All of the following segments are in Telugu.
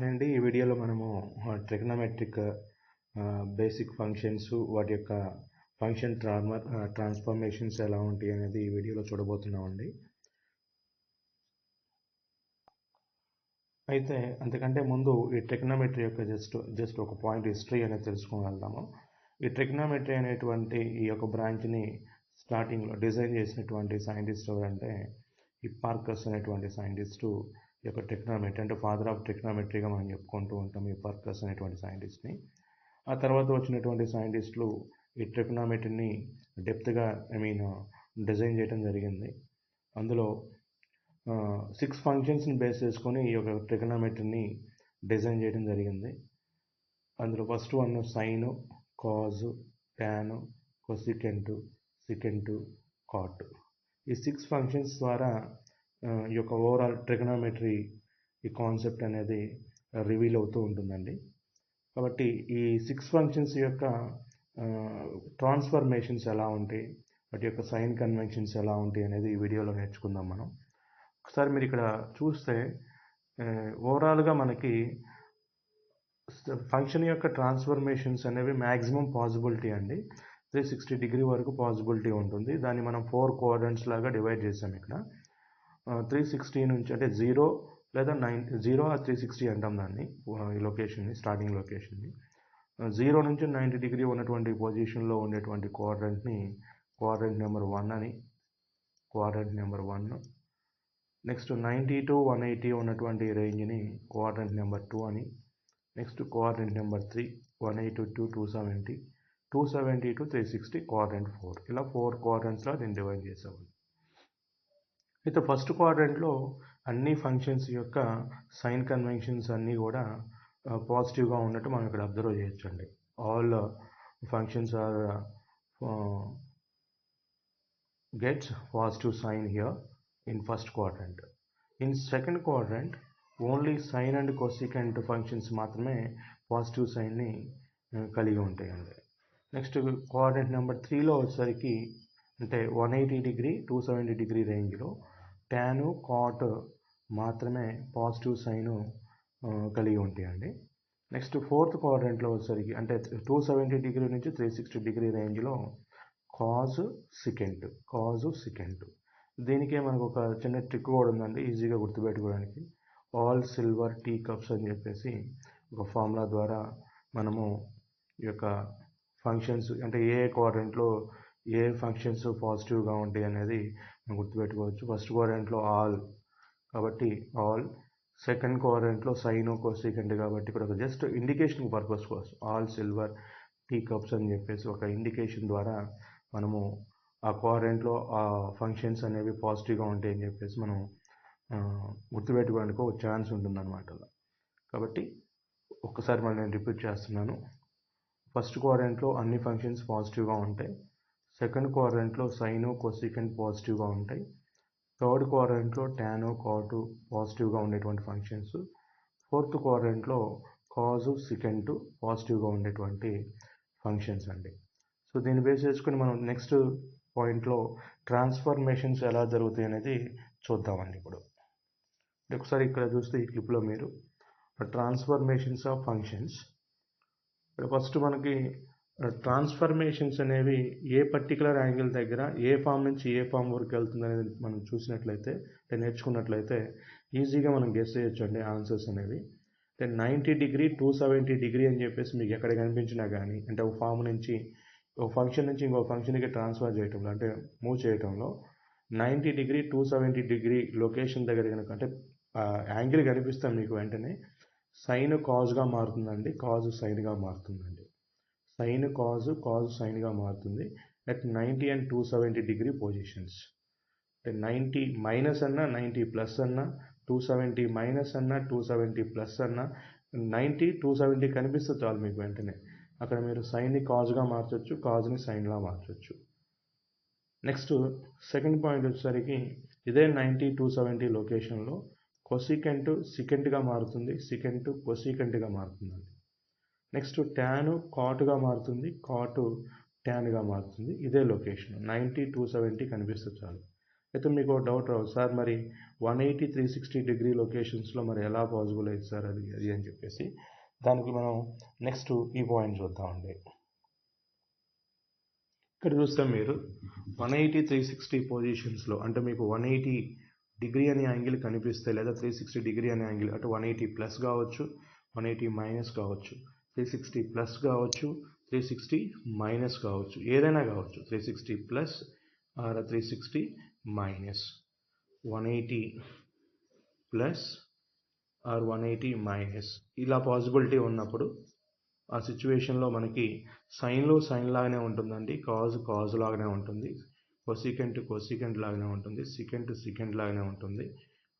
అండి ఈ వీడియోలో మనము ట్రిగ్నోమెట్రిక్ బేసిక్ ఫంక్షన్స్ వాటి యొక్క ఫంక్షన్ ట్రాన్స్ఫర్మేషన్స్ ఎలా ఉంటాయి అనేది ఈ వీడియోలో చూడబోతున్నామండి. అయితే అంతకంటే ముందు ఈ ట్రిగ్నోమెట్రీ యొక్క జస్ట్ ఒక పాయింట్ హిస్టరీ అనేది తెలుసుకోగలుగుతాము. ఈ ట్రిగ్నోమెట్రీ అనేటువంటి ఈ యొక్క బ్రాంచ్ని స్టార్టింగ్లో డిజైన్ చేసినటువంటి సైంటిస్ట్ ఎవరంటే హిప్పార్కస్ అనేటువంటి సైంటిస్టు ఈ యొక్క ట్రిగ్నోమెట్రీ అంటే ఫాదర్ ఆఫ్ ట్రిగ్నోమెట్రీగా మనం చెప్పుకుంటూ ఉంటాం హిప్పార్కస్ అనేటువంటి సైంటిస్ట్ని. ఆ తర్వాత వచ్చినటువంటి సైంటిస్టులు ఈ ట్రిగ్నోమెట్రీని డెప్త్గా డిజైన్ చేయడం జరిగింది. అందులో 6 ఫంక్షన్స్ని బేస్ చేసుకొని ఈ యొక్క ట్రిగ్నోమెట్రీని డిజైన్ చేయడం జరిగింది. అందులో ఫస్ట్ వన్ సైను, కాజు, టాను, కొసికెంటు, సికెంటు, కాట్. ఈ 6 ఫంక్షన్స్ ద్వారా ఈ యొక్క ఓవరాల్ ట్రిగ్నోమెట్రీ ఈ కాన్సెప్ట్ అనేది రివీల్ అవుతూ ఉంటుందండి. కాబట్టి ఈ 6 ఫంక్షన్స్ యొక్క ట్రాన్స్ఫర్మేషన్స్ ఎలా ఉంటాయి, వాటి యొక్క సైన్ కన్వెన్షన్స్ ఎలా ఉంటాయి అనేది ఈ వీడియోలో నేర్చుకుందాం మనం. ఒకసారి మీరు ఇక్కడ చూస్తే ఓవరాల్గా మనకి ఫంక్షన్ యొక్క ట్రాన్స్ఫర్మేషన్స్ అనేవి మ్యాక్సిమం పాసిబిలిటీ అండి 360 డిగ్రీ వరకు పాసిబిలిటీ ఉంటుంది. దాన్ని మనం 4 క్వాడ్రంట్స్ లాగా డివైడ్ చేసాం. ఇక్కడ 360 నుంచి అంటే 0 లేదా 0 ఆ 360 అంటాం దాన్ని, ఈ లొకేషన్ని, స్టార్టింగ్ లొకేషన్ని. 0 నుంచి 90 డిగ్రీ ఉన్నటువంటి పొజిషన్లో ఉండేటువంటి క్వాడ్రంట్ని క్వాడ్రంట్ నెంబర్ 1 అని, క్వాడ్రంట్ నెంబర్ 1. నెక్స్ట్ 90 టు 180 ఉన్నటువంటి రేంజ్ని క్వాడ్రంట్ నెంబర్ 2 అని. Next quadrant number 3 180 to 270, 270 to 360 quadrant 4. ఇలా 4 క్వాడ్రంట్స్లో దీన్ని డివైడ్ చేసాము. అయితే ఫస్ట్ క్వాడ్రంట్లో అన్ని ఫంక్షన్స్ యొక్క సైన్ కన్వెన్షన్స్ అన్నీ కూడా పాజిటివ్గా ఉన్నట్టు మనం ఇక్కడ అబ్జర్వ్ చేయొచ్చండి. All functions are gets positive sign here in first quadrant. In second quadrant only sine and cosecant functions మాత్రమే పాజిటివ్ సైన్ని కలిగి ఉంటాయండి. నెక్స్ట్ క్వాడ్రంట్ నెంబర్ 3లో వచ్చేసరికి అంటే 180 డిగ్రీ 270 డిగ్రీ రేంజ్లో టాను, కాట్ మాత్రమే పాజిటివ్ సైను కలిగి ఉంటాయండి. నెక్స్ట్ ఫోర్త్ క్వాడ్రంట్లో వచ్చేసరికి అంటే 270 డిగ్రీ నుంచి 360 డిగ్రీ రేంజ్లో కాజు, సికెంట్. దీనికే మనకు ఒక చిన్న ట్రిక్ కూడా ఉందండి ఈజీగా గుర్తుపెట్టుకోవడానికి. ఆల్ సిల్వర్ టీ కప్స్ అని చెప్పేసి ఒక ఫార్ములా ద్వారా మనము ఈ యొక్క ఫంక్షన్స్ అంటే ఏ క్వాడ్రంట్లో ఏ ఫంక్షన్స్ పాజిటివ్గా ఉంటాయి అనేది మనం గుర్తుపెట్టుకోవచ్చు. ఫస్ట్ క్వాడ్రంట్లో ఆల్ కాబట్టి ఆల్, సెకండ్ క్వాడ్రంట్లో సైను, కొసికెంట్ కాబట్టి ఇక్కడ ఒక జస్ట్ ఇండికేషన్ పర్పస్ కోసం ఆల్ సిల్వర్ టీ కప్స్ అని చెప్పేసి ఒక ఇండికేషన్ ద్వారా మనము ఆ క్వాడ్రంట్లో ఆ ఫంక్షన్స్ అనేవి పాజిటివ్గా ఉంటాయి అని చెప్పేసి మనం గుర్తుపెట్టుకోవడానికి ఒక ఛాన్స్ ఉంటుందన్నమాట. కాబట్టి ఒక్కసారి నేను రిపీట్ చేస్తున్నాను. ఫస్ట్ క్వాడ్రంట్లో అన్ని ఫంక్షన్స్ పాజిటివ్గా ఉంటాయి. సెకండ్ క్వాడ్రంట్లో సైను, కొసికెంట్ పాజిటివ్గా ఉంటాయి. థర్డ్ క్వాడ్రంట్లో టాను, కాటు పాజిటివ్గా ఉండేటువంటి ఫంక్షన్స్. ఫోర్త్ క్వాడ్రంట్లో కాజు, సికెంటు పాజిటివ్గా ఉండేటువంటి ఫంక్షన్స్ అండి. సో దీన్ని బేస్ చేసుకుని మనం నెక్స్ట్ పాయింట్లో ట్రాన్స్ఫర్మేషన్స్ ఎలా జరుగుతాయి అనేది చూద్దామండి. ఇప్పుడు ఒకసారి ఇక్కడ చూస్తే ఈ క్లిప్లో మీరు ట్రాన్స్ఫర్మేషన్స్ ఆఫ్ ఫంక్షన్స్, ఫస్ట్ మనకి ట్రాన్స్ఫర్మేషన్స్ అనేవి ఏ పర్టికులర్ యాంగిల్ దగ్గర ఏ ఫామ్ నుంచి ఏ ఫామ్ వరకు వెళ్తుంది అనేది మనం చూసినట్లయితే నేర్చుకున్నట్లయితే ఈజీగా మనం గెస్ చేయొచ్చు అండి ఆన్సర్స్ అనేవి. 90 డిగ్రీ 270 డిగ్రీ అని చెప్పేసి మీకు ఎక్కడ కనిపించినా కానీ అంటే ఒక ఫామ్ నుంచి ఒక ఫంక్షన్ నుంచి ఇంకో ఫంక్షన్కి ట్రాన్స్ఫర్ చేయటంలో అంటే మూవ్ చేయటంలో 90 డిగ్రీ 270 డిగ్రీ లొకేషన్ దగ్గర కనుక అంటే యాంగిల్ కనిపిస్తాం మీకు వెంటనే సైన్ కాజ్గా మారుతుందండి, కాజు సైన్గా మారుతుందండి. సైన్ కాజు, కాజు సైన్గా మారుతుంది అట్ 90 అండ్ 270 డిగ్రీ పొజిషన్స్. అంటే 90 మైనస్ అన్నా 90 ప్లస్ అన్నా 270 మైనస్ అన్నా 270 ప్లస్ అన్నా 90 270 కనిపిస్తే చాలు మీకు వెంటనే అక్కడ మీరు సైన్ని కాజ్గా మార్చొచ్చు, కాజ్ని సైన్లా మార్చొచ్చు. నెక్స్ట్ సెకండ్ పాయింట్ వచ్చేసరికి ఇదే 90 270 లొకేషన్లో కొసికెంట్ సికెంట్గా మారుతుంది, సికెంట్ కొసికెంట్గా మారుతుందండి. నెక్స్ట్ టాను కాటుగా మారుతుంది, కాటు టాన్గా మారుతుంది. ఇదే లొకేషన్ 90 270 కనిపిస్తే చాలు. అయితే మీకు ఒక డౌట్ రావచ్చు, సార్ మరి 180 360 డిగ్రీ లొకేషన్స్లో మరి ఎలా పాసిబుల్ అయ్యింది సార్ అది అని చెప్పేసి. దానికి మనం నెక్స్ట్ ఈ పాయింట్ చూద్దామండి. ఇక్కడ చూస్తే మీరు 180 360 పొజిషన్స్లో అంటే మీకు 180 డిగ్రీ అనే యాంగిల్ కనిపిస్తే లేదా 360 డిగ్రీ అనే యాంగిల్ అటు 180 ప్లస్ కావచ్చు, 180 మైనస్ కావచ్చు, 360 ప్లస్ కావచ్చు, 360 మైనస్ కావచ్చు, ఏదైనా కావచ్చు, 360 plus or 360 minus, 180 plus or 180 minus, ఇలా పాసిబిలిటీ ఉన్నప్పుడు ఆ సిచ్యువేషన్లో మనకి సైన్లో సైన్ లాగానే ఉంటుందండి, కాజ్ లాగానే ఉంటుంది, కొసికెంట్ లాగానే ఉంటుంది, సికెంట్ లాగానే ఉంటుంది,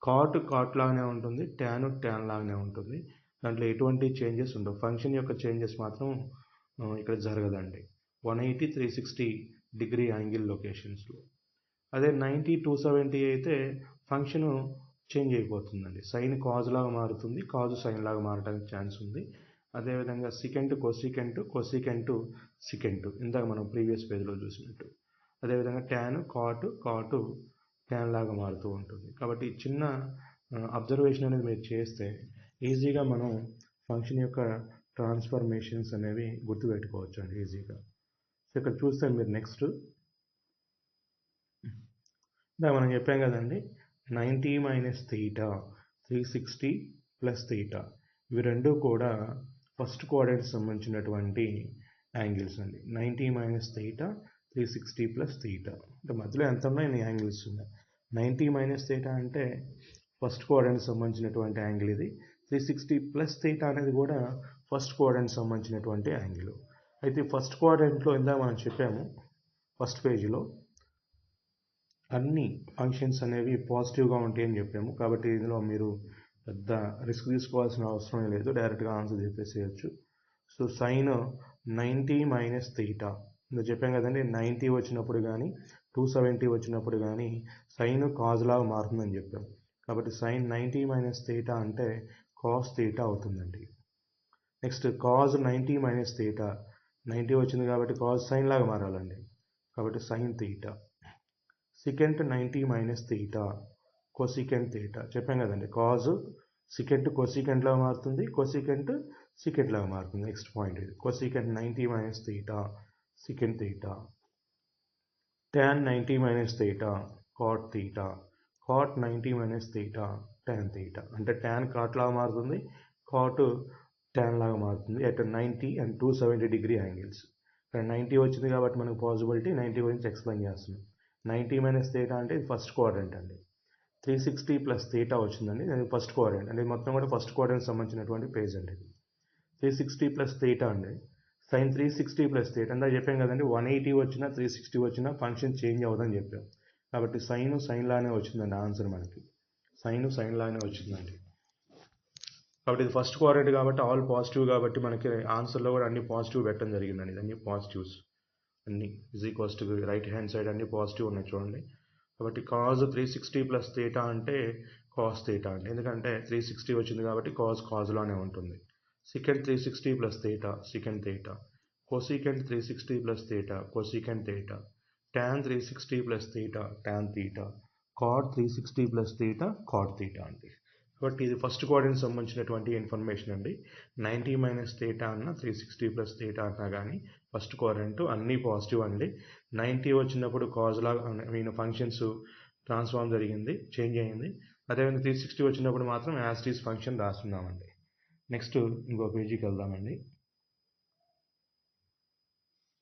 కాట్ లాగానే ఉంటుంది, ట్యాన్ లాగానే ఉంటుంది. దాంట్లో ఎటువంటి చేంజెస్ ఉండవు. ఫంక్షన్ యొక్క చేంజెస్ మాత్రం ఇక్కడ జరగదండి 180 360 డిగ్రీ యాంగిల్ లొకేషన్స్లో. అదే 90 270 అయితే ఫంక్షన్ చేంజ్ అయిపోతుందండి. సైన్ కాజ్ లాగా మారుతుంది, కాజ్ సైన్ లాగా మారడానికి ఛాన్స్ ఉంది. అదేవిధంగా సికెంట్ సికెంట్ ఇందాక మనం ప్రీవియస్ పేజ్లో చూసినట్టు. అదేవిధంగా కాటు ట్యాన్ లాగా మారుతూ ఉంటుంది. కాబట్టి చిన్న అబ్జర్వేషన్ అనేది మీరు చేస్తే ఈజీగా మనం ఫంక్షన్ యొక్క ట్రాన్స్ఫర్మేషన్స్ అనేవి గుర్తుపెట్టుకోవచ్చు అండి ఈజీగా. సో ఇక్కడ చూస్తే మీరు నెక్స్ట్ ఇందాక మనం చెప్పాం కదండి, 90 మైనస్ థీటా, 360 ప్లస్ థీటా, ఇవి రెండు కూడా ఫస్ట్ కోఆర్డినేట్స్ సంబంధించినటువంటి యాంగిల్స్ అండి. 90 మైనస్ థీటా, 360 ప్లస్ థీటా, అంటే మధ్యలో ఎంత ఉన్నాయి ఇన్ని యాంగిల్స్ ఉన్నాయి. 90 మైనస్ థీటా అంటే ఫస్ట్ కోఆర్డినేట్ సంబంధించినటువంటి యాంగిల్ ఇది. 360 ప్లస్ థీటా అనేది కూడా ఫస్ట్ కోఆర్డినేట్ సంబంధించినటువంటి యాంగిల్. అయితే ఫస్ట్ కోఆర్డినేట్లో ఇందాక మనం చెప్పాము ఫస్ట్ పేజీలో అన్ని ఫంక్షన్స్ అనేవి పాజిటివ్గా ఉంటాయని చెప్పాము. కాబట్టి ఇందులో మీరు పెద్ద రిస్క్ తీసుకోవాల్సిన అవసరం లేదు, డైరెక్ట్గా ఆన్సర్ చెప్పేసేయచ్చు. సో సైన్ 90 మైనస్ థీటా ఇందులో చెప్పాం కదండి, 90 వచ్చినప్పుడు కానీ 270 వచ్చినప్పుడు కానీ సైన్ కాజ్ లాగా మారుతుందని చెప్పాము. కాబట్టి సైన్ 90 మైనస్ థీటా అంటే కాస్ థీటా అవుతుందండి. నెక్స్ట్ కాజ్ 90 మైనస్ థీటా, 90 వచ్చింది కాబట్టి కాజ్ సైన్ లాగా మారాలండి, కాబట్టి sine theta. Secant 90 minus theta, cosecant theta. చెప్పాం కదండి, కాజ్ సికెంట్ కొసికెంట్ లాగా మారుతుంది, కొసికెంట్ సికెంట్ లాగా మారుతుంది. నెక్స్ట్ పాయింట్ ఇది, cosecant 90 minus theta, secant theta. Tan 90 minus theta, cot theta. Cot 90 minus theta, tan theta. అంటే ట్యాన్ కాట్ లాగా మారుతుంది, కాట్ ట్యాన్ లాగా మారుతుంది అట్ 90 అండ్ 270 డిగ్రీ యాంగిల్స్. ఇక్కడ 90 వచ్చింది కాబట్టి మనకు పాసిబిలిటీ 90 గురించి ఎక్స్ప్లెయిన్ చేస్తున్నాం. 90 మైనస్ థీటా అంటే ఇది ఫస్ట్ కోఆర్డినేట్ అండి. 360 ప్లస్ థీటా వచ్చిందండి, అది ఫస్ట్ కోఆర్డినేట్ అంటే మొత్తం కూడా ఫస్ట్ కోఆర్డినేట్ సంబంధించినటువంటి పేజ్ అండి ఇది. 360 ప్లస్ థీటా అండి, సైన్ 360 ప్లస్ థీటా. అంతా చెప్పాం కదండి, 180 వచ్చినా 360 వచ్చినా ఫంక్షన్ చేంజ్ అవ్వదని చెప్పాం. కాబట్టి సైన్ లానే వచ్చిందండి ఆన్సర్ మనకి, సైన్ లానే వచ్చిందండి. కాబట్టి ఇది ఫస్ట్ కోఆర్డినేట్ కాబట్టి ఆల్ పాజిటివ్, కాబట్టి మనకి ఆన్సర్లో కూడా అన్ని పాజిటివ్ పెట్టడం జరిగిందండి. ఇది అన్ని పాజిటివ్స్, అన్ని is equals to right hand side అన్ని పాజిటివ్ ఉన్నాయి చూడండి. కాబట్టి కాజ్ 360 ప్లస్ థీటా అంటే కాస్ థీటా అండి, ఎందుకంటే 360 వచ్చింది కాబట్టి కాజ్లోనే ఉంటుంది. Secant 360 plus theta, secant theta. Cosecant 360 plus theta, cosecant theta. Tan 360 plus theta, tan theta. Cot 360 plus theta, cot theta అండి. కాబట్టి ఇది ఫస్ట్ కోఆర్డినేట్ సంబంధించినటువంటి ఇన్ఫర్మేషన్ అండి. 90 మైనస్ థీటా అన్న 360 ప్లస్ థీటా అన్నా కానీ ఫస్ట్ కోఆర్డినేట్ అన్నీ పాజిటివ్ అండి. 90 వచ్చినప్పుడు కాజ్ లాగా ఫంక్షన్స్ ట్రాన్స్ఫార్మ్ జరిగింది, చేంజ్ అయ్యింది. అదేవిధంగా 360 వచ్చినప్పుడు మాత్రం యాజ్ ఇట్ ఈజ్ ఫంక్షన్ రాస్తున్నామండి. నెక్స్ట్ ఇంకో పేజీకి వెళ్దామండి.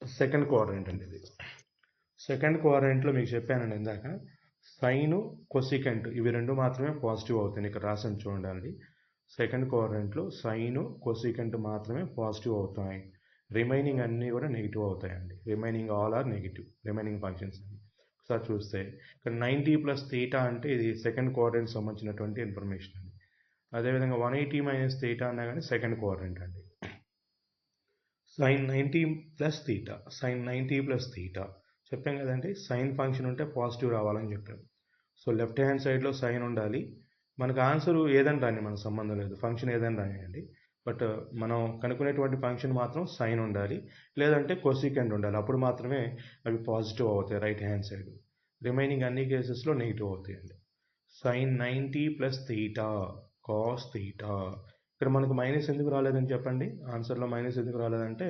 సెకండ్ కోఆర్డినేట్ అండి ఇది. సెకండ్ కోఆర్డినేట్లో మీకు చెప్పానండి ఇందాక, సైను కొసికెంట్ ఇవి రెండు మాత్రమే పాజిటివ్ అవుతాయి. ఇక్కడ రాసాను చూడండి, సెకండ్ కోఆర్డినేట్లో సైను కొసికెంట్ మాత్రమే పాజిటివ్ అవుతాయి, రిమైనింగ్ అన్నీ కూడా నెగిటివ్ అవుతాయండి. Remaining all are negative, remaining functions అన్ని. ఒకసారి చూస్తే ఇక్కడ 90 ప్లస్ థీటా అంటే ఇది సెకండ్ కోఆర్డినేట్ సంబంధించినటువంటి ఇన్ఫర్మేషన్ అండి. అదేవిధంగా 180 మైనస్ థీటా అన్నా కానీ సెకండ్ కోఆర్డినేట్ అండి. Sine 90 plus theta, sine 90 plus theta చెప్పాం కదండి, సైన్ ఫంక్షన్ ఉంటే పాజిటివ్ రావాలని చెప్పాం. సో లెఫ్ట్ హ్యాండ్ సైడ్లో సైన్ ఉండాలి. మనకు ఆన్సర్ ఏదని రాని మనకు సంబంధం లేదు, ఫంక్షన్ ఏదని రానియండి, బట్ మనం కనుక్కునేటువంటి ఫంక్షన్ మాత్రం సైన్ ఉండాలి, లేదంటే కొసికెంట్ ఉండాలి. అప్పుడు మాత్రమే అవి పాజిటివ్ అవుతాయి రైట్ హ్యాండ్ సైడ్. రిమైనింగ్ అన్ని కేసెస్లో నెగిటివ్ అవుతాయండి. Sine 90 plus theta cos theta. ఇక్కడ మనకు మైనస్ ఎందుకు రాలేదని చెప్పండి, ఆన్సర్లో మైనస్ ఎందుకు రాలేదంటే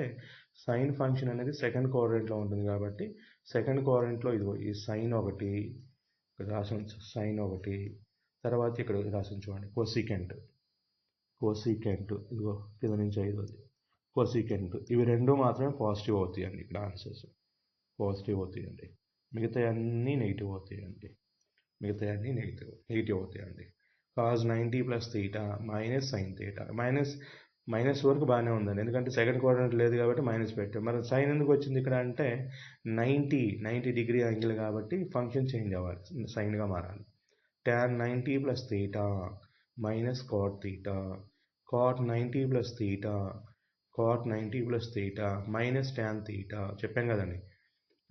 సైన్ ఫంక్షన్ అనేది సెకండ్ క్వాడ్రంట్లో ఉంటుంది కాబట్టి సెకండ్ క్వాడ్రంట్లో ఇదిగో ఈ సైన్ ఒకటి ఇక్కడ రాసి సైన్ ఒకటి, తర్వాత ఇక్కడ రాసి చూడండి కోసికెంట్ ఇదిగో కింద నుంచి 5 కోసికెంట్, ఇవి రెండు మాత్రమే పాజిటివ్ అవుతాయండి. ఇక్కడ ఆన్సర్స్ పాజిటివ్ అవుతాయండి, మిగతా అన్నీ నెగిటివ్ అవుతాయండి. నెగిటివ్ అవుతాయండి. Cause 90 plus theta minus sine theta. Minus వరకు బాగానే ఉందండి, ఎందుకంటే సెకండ్ క్వాడ్రంట్ లేదు కాబట్టి మైనస్ పెట్టాం. మరి సైన్ ఎందుకు వచ్చింది ఇక్కడ అంటే 90 డిగ్రీ యాంగిల్ కాబట్టి ఫంక్షన్ చేంజ్ అవ్వాలి, సైన్గా మారాలి. tan 90 plus theta minus cot theta, cot 90 plus theta minus tan theta. చెప్పాం కదండి,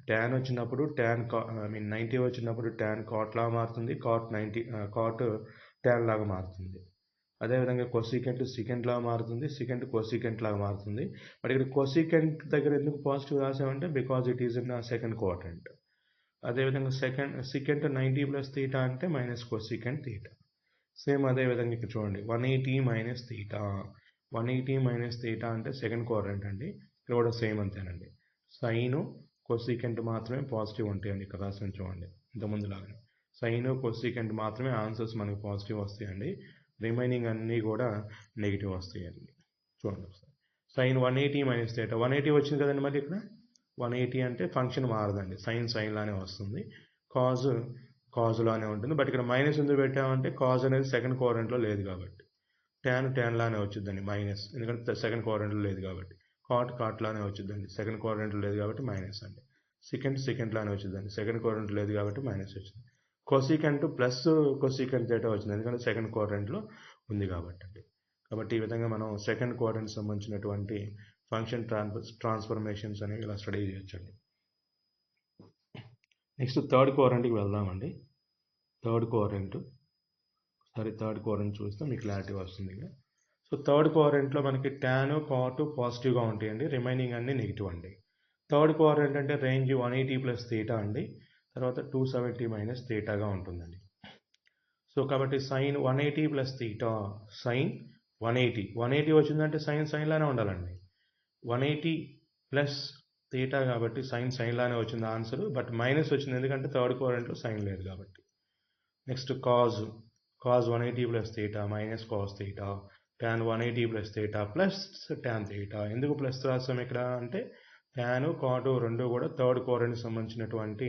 ట్యాన్ వచ్చినప్పుడు ఐ మీన్ 90 వచ్చినప్పుడు ట్యాన్ కాట్ లాగా మారుతుంది, కాట్ ట్యాన్ లాగా మారుతుంది. అదేవిధంగా కొసికెంట్ సికెంట్ లాగా మారుతుంది, సికెంట్ కొసికెంట్ లాగా మారుతుంది. బట్ ఇక్కడ కొసికెంట్ దగ్గర ఎందుకు పాజిటివ్ రాసామంటే because it is in second quadrant. అదేవిధంగా సికెంట్ 90 ప్లస్ థీటా అంటే మైనస్ కొసికెంట్ థీటా. సేమ్ అదేవిధంగా ఇక్కడ చూడండి 180 మైనస్ థీటా అంటే సెకండ్ క్వాడ్రంట్ అండి. ఇక్కడ కూడా సేమ్ అంతేనండి, సైను కొసికెంట్ మాత్రమే పాజిటివ్ ఉంటాయండి. ఇక్కడ రాసిన చూడండి ఇంతకుముందు లాగానే సైను కొసికెంట్ మాత్రమే ఆన్సర్స్ మనకు పాజిటివ్ వస్తాయండి, రిమైనింగ్ అన్నీ కూడా నెగిటివ్ వస్తాయండి. చూడండి ఒకసారి సైన్ 180 మైనస్ థీటా 180 వచ్చింది కదండి. మరి ఇక్కడ 180 అంటే ఫంక్షన్ మారదండి, సైన్ లానే వస్తుంది, కాజ్ లానే ఉంటుంది. బట్ ఇక్కడ మైనస్ ఎందుకు పెట్టామంటే కాజ్ అనేది సెకండ్ క్వాడ్రంట్లో లేదు కాబట్టి, ట్యాన్ లానే వచ్చిందండి మైనస్, ఎందుకంటే సెకండ్ క్వాడ్రంట్లో లేదు కాబట్టి. కాట్ లానే వచ్చిందండి, సెకండ్ క్వాడ్రంట్లో లేదు కాబట్టి మైనస్ అండి. సికెంట్ లానే వచ్చిందండి, సెకండ్ క్వాడ్రంట్ లేదు కాబట్టి మైనస్ వచ్చింది. కొసికెంట్ ప్లస్ కొసికెంట్ థీటా వచ్చింది, ఎందుకంటే సెకండ్ క్వాడ్రంట్లో ఉంది కాబట్టి అండి. కాబట్టి ఈ విధంగా మనం సెకండ్ క్వాడ్రంట్ సంబంధించినటువంటి ఫంక్షన్ ట్రాన్స్ఫర్మేషన్స్ అనేవి ఇలా స్టడీ చేయొచ్చండి. నెక్స్ట్ థర్డ్ క్వాడ్రంట్కి వెళ్దామండి. థర్డ్ క్వాడ్రంట్ చూస్తే మీకు క్లారిటీ వస్తుంది. సో థర్డ్ క్వాడ్రంట్లో మనకి ట్యాన్ కాట్ పాజిటివ్గా ఉంటాయండి, రిమైనింగ్ అన్ని నెగిటివ్ అండి. థర్డ్ క్వాడ్రంట్ అంటే రేంజ్ 180 ప్లస్ థీటా అండి, తర్వాత 270 మైనస్ థీటాగా ఉంటుందండి. సో కాబట్టి సైన్ 180 ప్లస్ థీటా, సైన్ 180 వచ్చిందంటే సైన్ లానే ఉండాలండి. 180 ప్లస్ థీటా కాబట్టి సైన్ లానే వచ్చింది ఆన్సర్, బట్ మైనస్ వచ్చింది ఎందుకంటే థర్డ్ క్వాడ్రంట్లో సైన్ లేదు కాబట్టి. Next cause 180 plus theta minus cos theta, tan 180 plus theta plus tan theta. ఎందుకు ప్లస్ రాస్తాం ఇక్కడ అంటే ట్యాన్ కాట్ రెండు కూడా థర్డ్ క్వాడ్రంట్కి సంబంధించినటువంటి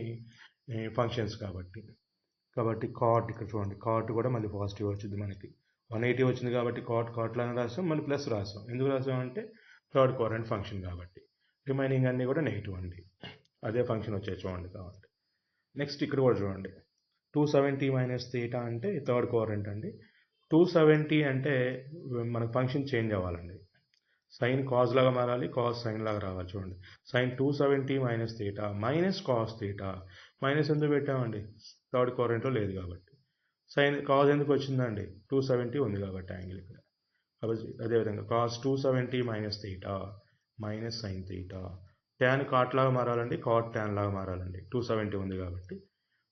ఫంక్షన్స్ కాబట్టి కాట్ ఇక్కడ చూడండి, కాట్ కూడా మళ్ళీ పాజిటివ్ వచ్చింది మనకి. 180 వచ్చింది కాబట్టి కాట్లానే రాసాం, మళ్ళీ ప్లస్ రాసాం. ఎందుకు రాసాం అంటే థర్డ్ క్వాడ్రంట్ ఫంక్షన్ కాబట్టి. రిమైనింగ్ అన్నీ కూడా నెగిటివ్ అండి, అదే ఫంక్షన్ వచ్చేది చూడండి కాబట్టి. నెక్స్ట్ ఇక్కడ కూడా చూడండి 270 మైనస్ థీటా అంటే థర్డ్ క్వాడ్రంట్ అండి. 270 అంటే మనకు ఫంక్షన్ చేంజ్ అవ్వాలండి, సైన్ కాజ్ లాగా మారాలి, కాజ్ సైన్ లాగా రావాలి. చూడండి sine 270 minus theta minus cos theta. Minus ఎందుకు పెట్టామండి, థర్డ్ క్వాడ్రంట్లో లేదు కాబట్టి. సైన్ కాజ్ ఎందుకు వచ్చిందండి, 270 ఉంది కాబట్టి యాంగిల్ ఇక్కడ. కాబట్టి అదేవిధంగా cos 270 minus theta minus sine theta. Tan cot లాగా మారాలండి, కాట్ ట్యాన్ లాగా మారాలండి, 270 ఉంది కాబట్టి.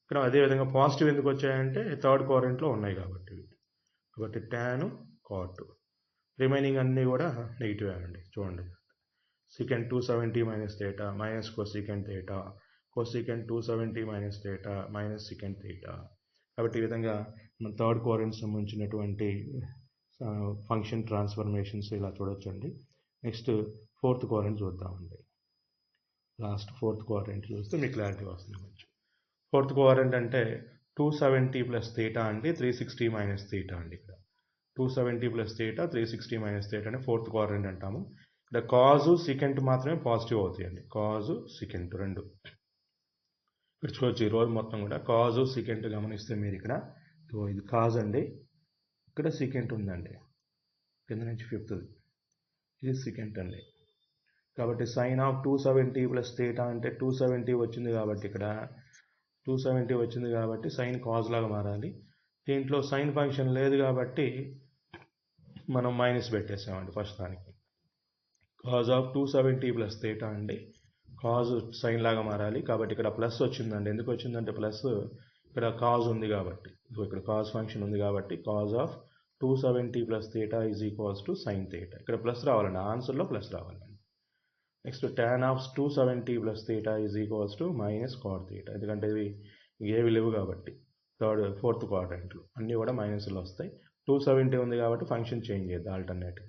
ఇక్కడ అదేవిధంగా పాజిటివ్ ఎందుకు వచ్చాయంటే థర్డ్ క్వాడ్రంట్లో ఉన్నాయి కాబట్టి ట్యాన్ కాట్, రిమైనింగ్ అన్నీ కూడా నెగిటివ్ అండి. చూడండి secant 270 minus theta minus cosecant theta, cosecant 270 minus theta minus secant theta. కాబట్టి ఈ విధంగా మన థర్డ్ క్వాడ్రంట్ సంబంధించినటువంటి ఫంక్షన్ ట్రాన్స్ఫర్మేషన్స్ ఇలా చూడొచ్చండి. నెక్స్ట్ ఫోర్త్ క్వాడ్రంట్ చూద్దామండి. ఫోర్త్ క్వాడ్రంట్ చూస్తే మీకు క్లారిటీ వస్తుంది కొంచెం. ఫోర్త్ క్వాడ్రంట్ అంటే 270 ప్లస్ థీటా అండి, 360 మైనస్ థీటా అండి. ఇక్కడ 270 ప్లస్ థీటా 360 మైనస్ థీటా అని ఫోర్త్ క్వాడ్రంట్ అంటాము. ఇక్కడ కాజు సికెంట్ మాత్రమే పాజిటివ్ అవుతాయండి, కాజు సికెంట్ రెండు. ఇక్కడ చూడొచ్చు ఈ రోజు మొత్తం కూడా కాజు సికెంట్ గమనిస్తే మీరు ఇక్కడ ఇది కాజ్ అండి, ఇక్కడ సికెంట్ ఉందండి, కింద నుంచి ఫిఫ్త్ ఇది సికెంట్ అండి. కాబట్టి సైన్ ఆఫ్ 270 ప్లస్ థీటా అంటే 270 వచ్చింది కాబట్టి ఇక్కడ 270 వచ్చింది కాబట్టి సైన్ కాజ్ లాగా మారాలి. దీంట్లో సైన్ ఫంక్షన్ లేదు కాబట్టి మనం మైనస్ పెట్టేసామండి ఫస్ట్ దానికి. కాజ్ ఆఫ్ 270 ప్లస్ థీటా అండి, కాజ్ సైన్ లాగా మారాలి. కాబట్టి ఇక్కడ ప్లస్ వచ్చిందండి. ఎందుకు వచ్చిందంటే ప్లస్ ఇక్కడ కాజ్ ఉంది కాబట్టి, ఇక్కడ కాజ్ ఫంక్షన్ ఉంది కాబట్టి cos of 270 plus theta is equals to sine theta. ఇక్కడ ప్లస్ రావాలండి, ఆన్సర్లో ప్లస్ రావాలండి. Next tan of 270 plus theta is equals to minus cot theta. ఎందుకంటే ఇవి ఏవి లేవు కాబట్టి ఫోర్త్ క్వాడ్రంట్లు అన్నీ కూడా మైనస్లో వస్తాయి. 270 ఉంది కాబట్టి ఫంక్షన్ చేంజ్ చేద్దాం ఆల్టర్నేటివ్.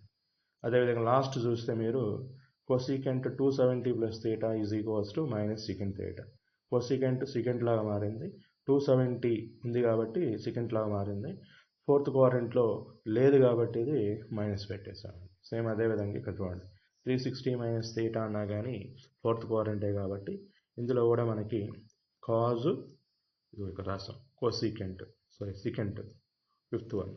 అదేవిధంగా లాస్ట్ చూస్తే మీరు cosecant 270 plus theta is equals to minus second theta. Cosecant second లాగా మారింది, 270 ఉంది కాబట్టి సెకండ్ లాగా మారింది. ఫోర్త్ క్వాడ్రంట్లో లేదు కాబట్టి ఇది మైనస్ పెట్టేసాము. సేమ్ అదేవిధంగా ఇక్కడ చూడండి, 360 మైనస్ థీటా అన్నా కానీ ఫోర్త్ క్వాడ్రంటే కాబట్టి ఇందులో కూడా మనకి కాజు ఇక్కడ రాసాం, కొసీకెంట్ సెకండ్ ఫిఫ్త్ వన్,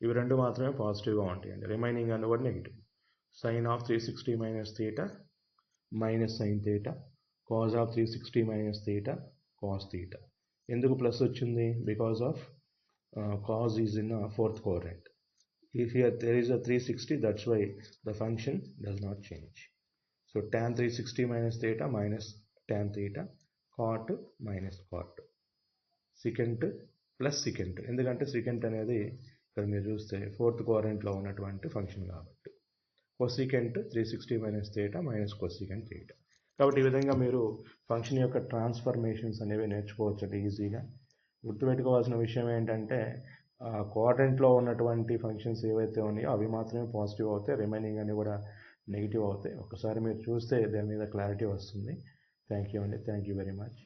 ఇవి రెండు మాత్రమే పాజిటివ్గా ఉంటాయండి. రిమైనింగ్ అన్నీ కూడా negative. Sine of 360 minus theta minus sine theta, cos of 360 minus theta cos theta. ఎందుకు ప్లస్ వచ్చింది? Because of cos is in fourth quadrant. If here there is a 360, that's why the function does not change. So tan 360 minus theta minus tan theta, cot minus cot, secant plus secant. ఎందుకంటే secant అనేది ఇక్కడ మీరు చూస్తే ఫోర్త్ క్వాడ్రంట్లో ఉన్నటువంటి ఫంక్షన్ కాబట్టి. Cosecant 360 minus theta minus cosecant theta. కాబట్టి ఈ విధంగా మీరు ఫంక్షన్ యొక్క ట్రాన్స్ఫర్మేషన్స్ అనేవి నేర్చుకోవచ్చు ఈజీగా. గుర్తుపెట్టుకోవాల్సిన విషయం ఏంటంటే క్వాడ్రంట్లో ఉన్నటువంటి ఫంక్షన్స్ ఏవైతే ఉన్నాయో అవి మాత్రమే పాజిటివ్ అవుతాయి, రిమైనింగ్ అన్నీ కూడా నెగిటివ్ అవుతాయి. ఒకసారి మీరు చూస్తే దాని మీద క్లారిటీ వస్తుంది. థ్యాంక్ యూ అండి, థ్యాంక్ యూ వెరీ మచ్.